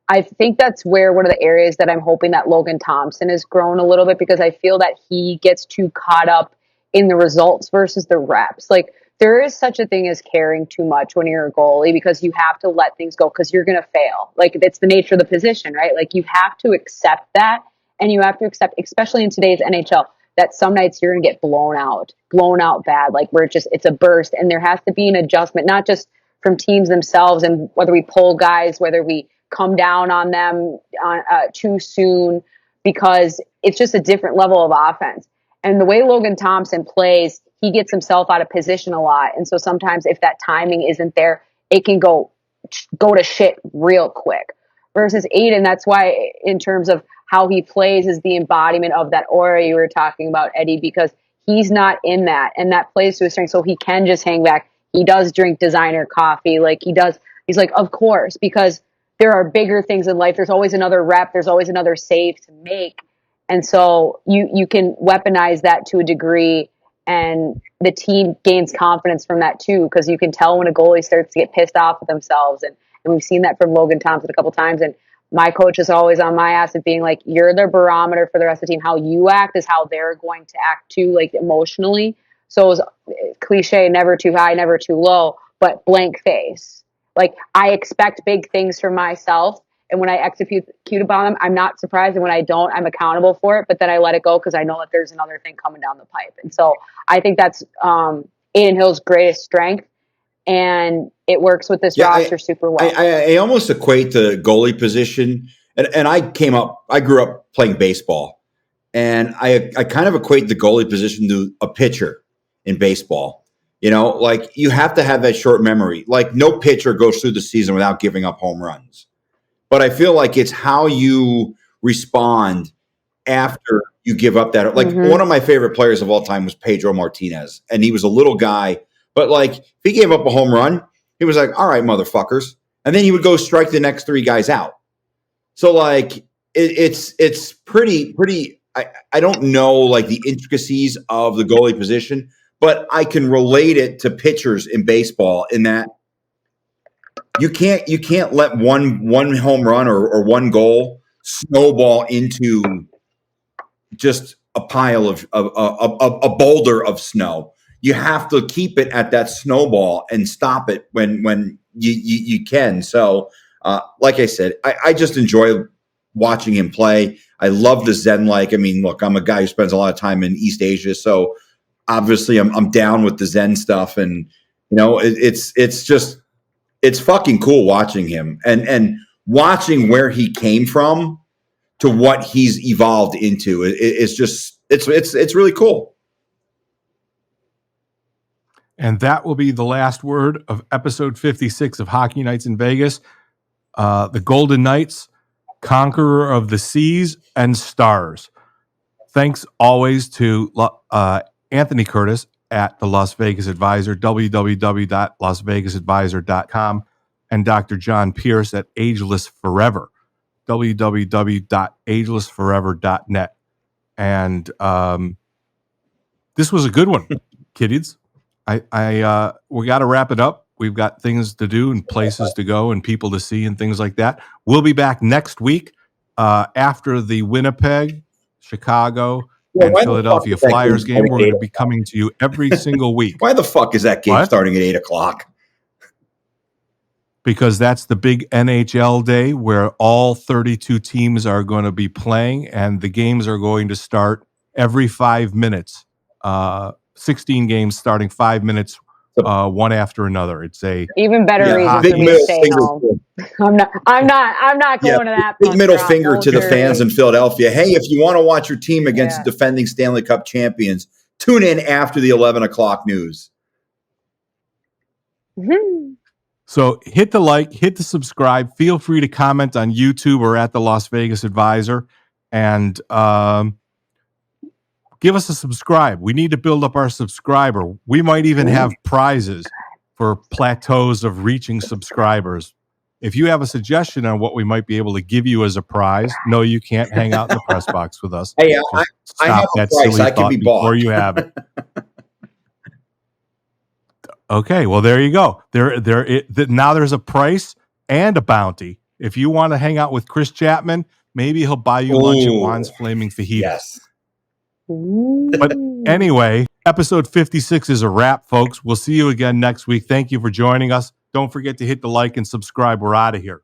I think that's where one of the areas that I'm hoping that Logan Thompson has grown a little bit, because I feel that he gets too caught up in the results versus the reps. Like, there is such a thing as caring too much when you're a goalie, because you have to let things go because you're going to fail. Like, it's the nature of the position, right? Like, you have to accept that. And you have to accept, especially in today's NHL, that some nights you're going to get blown out bad, like where it's a burst. And there has to be an adjustment, not just from teams themselves and whether we pull guys, whether we come down on them too soon, because it's just a different level of offense. And the way Logan Thompson plays, he gets himself out of position a lot. And so sometimes if that timing isn't there, it can go to shit real quick. Versus Aiden, that's why in terms of how he plays is the embodiment of that aura you were talking about, Eddie, because he's not in that, and that plays to his strength. So he can just hang back. He does drink designer coffee. He's like, of course, because there are bigger things in life. There's always another rep. There's always another save to make. And so you can weaponize that to a degree, and the team gains confidence from that too, because you can tell when a goalie starts to get pissed off with themselves. And we've seen that from Logan Thompson a couple times. And my coach is always on my ass of being like, you're the barometer for the rest of the team. How you act is how they're going to act too, like emotionally. So it was cliche, never too high, never too low, but blank face. Like, I expect big things from myself. And when I execute upon them, I'm not surprised. And when I don't, I'm accountable for it. But then I let it go because I know that there's another thing coming down the pipe. And so I think that's Aiden Hill's greatest strength. And it works with this roster super well. I almost equate the goalie position, and I grew up playing baseball, and I kind of equate the goalie position to a pitcher in baseball. You know, like, you have to have that short memory. Like, no pitcher goes through the season without giving up home runs. But I feel like it's how you respond after you give up that. Like, one of my favorite players of all time was Pedro Martinez, and he was a little guy. But, like, if he gave up a home run, he was like, all right, motherfuckers. And then he would go strike the next three guys out. So, like, it's pretty I don't know, like, the intricacies of the goalie position, but I can relate it to pitchers in baseball in that you can't let one home run or one goal snowball into just a pile of a boulder of snow. You have to keep it at that snowball and stop it when you can. So, like I said, I just enjoy watching him play. I love the Zen-like. I mean, look, I'm a guy who spends a lot of time in East Asia, so obviously I'm down with the Zen stuff, and you know, it's fucking cool watching him and watching where he came from to what he's evolved into. It's really cool. And that will be the last word of episode 56 of Hockey Nights in Vegas. The Golden Knights, conqueror of the seas and stars. Thanks always to Anthony Curtis at the Las Vegas Advisor, www.lasvegasadvisor.com, and Dr. John Pierce at Ageless Forever, www.agelessforever.net. And this was a good one, kiddies. We got to wrap it up. We've got things to do and places to go and people to see and things like that. We'll be back next week after the Winnipeg, Chicago, and Philadelphia Flyers game. We're going to be coming to you every single week. Why the fuck is that game starting at 8:00? Because that's the big NHL day where all 32 teams are going to be playing, and the games are going to start every 5 minutes. 16 games starting 5 minutes, one after another. It's a even better reason for me to stay home. I'm not going to that. Big middle finger to the fans in Philadelphia. Hey, if you want to watch your team against defending Stanley Cup champions, tune in after the 11 o'clock news. Mm-hmm. So hit the like, hit the subscribe. Feel free to comment on YouTube or at the Las Vegas Advisor, and give us a subscribe. We need to build up our subscriber. We might even have prizes for plateaus of reaching subscribers. If you have a suggestion on what we might be able to give you as a prize, no, you can't hang out in the press box with us. Hey, Just I stop have a that price. silly I can thought be before bought. you have it. Okay, well, there you go. Now there's a price and a bounty. If you want to hang out with Chris Chapman, maybe he'll buy you lunch at Ooh. Juan's Flaming Fajitas. Yes. But anyway, episode 56 is a wrap, folks. We'll see you again next week. Thank you for joining us. Don't forget to hit the like and subscribe. We're out of here.